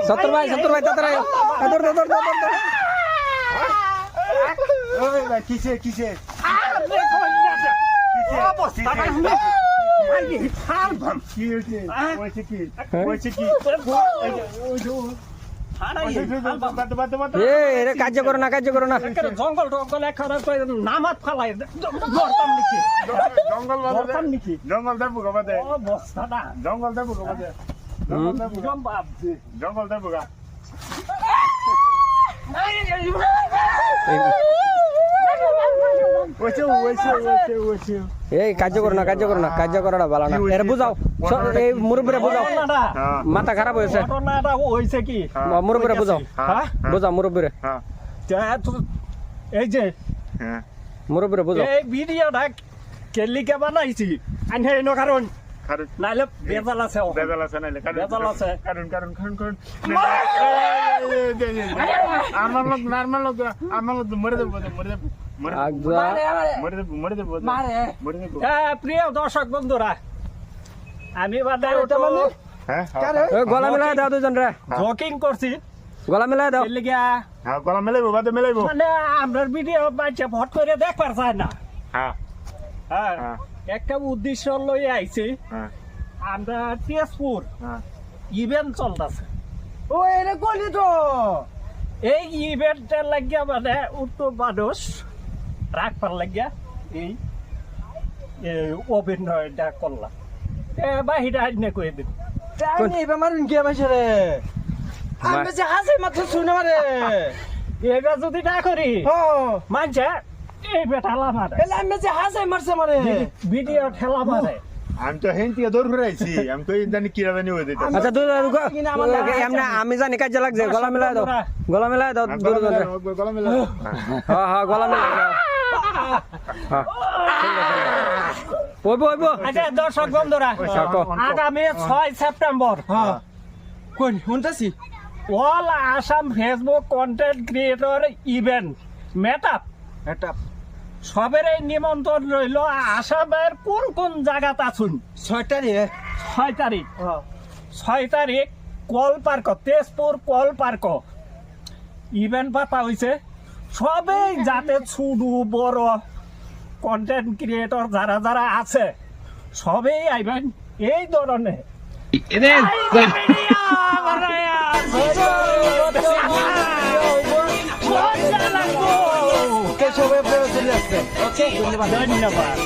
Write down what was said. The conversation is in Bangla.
সত্তর ভাই তাড়াতাড়ি ওই ভাই কিসে কিসে কি হয়েছে কি কার্য করো না জঙ্গল টঙ্গল নামাত ফালাই জঙ্গল জঙ্গল দেবো গাবাদে বস্তাটা জঙ্গল দেবো গাবাদে জঙ্গল দেবো গা এই কার্য করো না কার্য করাটা ভালো না এর বুঝাও এই মুরব্বীরে বুঝাও মাথা খারাপ হয়েছে ঘটনাটা হয়েছে কি মুরব্বীরে বুঝাও বুঝাও মুরব্বীরে এই যে মুরব্বীরে বুঝাও এই ভিডিওটা কেলিকে বানাইছি আনহে এনো কারণ নাইলে বেজাল আছে নাইলে বেজাল আছে কারণ আমার লোক মরে দেবো প্রিয় দর্শক বন্ধুরা আমি গলা মিলাই দাও দুজন রে জকিং করছি গলা মিলাই দাও গলা মেলাইবো বাদে মেলাইবো মানে আমরা ভিডিও বাচ্চা ভট করে দেখবার চায় না হ্যাঁ একটা উদ্দেশ্য লই আইছি আমরা তেজপুর ইভেন্ট চলতেছে ও এটা কলি তো এই ইভেন্টের লাগিয়া মানে উত্তর মানুষ রাখবার লাগিয়া এই অভিনয়টা করলাম বাহিরা আইনে কয়ে দিন এবার যদি না করি মানছে এই ঠেলা মারে ভিডিও ঠেলা মারে আমি তো হেন থেকে দৌড় ঘুরাইছি আমি তো জানি কিরা জানি হয়ে যেত আচ্ছা আমি জানি কাজ লাগছে গলা মিলাই দাও দুজন রে গলা মেলা হ্যাঁ গলা মিলাই দাও আচ্ছা দর্শক বন্ধুরা আগামী 6 সেপ্টেম্বর কোন শুনতেছি all Assam Facebook content creator event meetup সবের এই নিমন্ত্রণ রইল আসামের কোন জায়গাতে আছুন 6 তারিখ 6 তারিখ call park Tezpur call park event পাতা হয়েছে সবেই যাতে ছোট বড় কন্টেন্ট ক্রিয়েটর যারা আছে সবেই আইবেন এই ধরনের ধন্যবাদ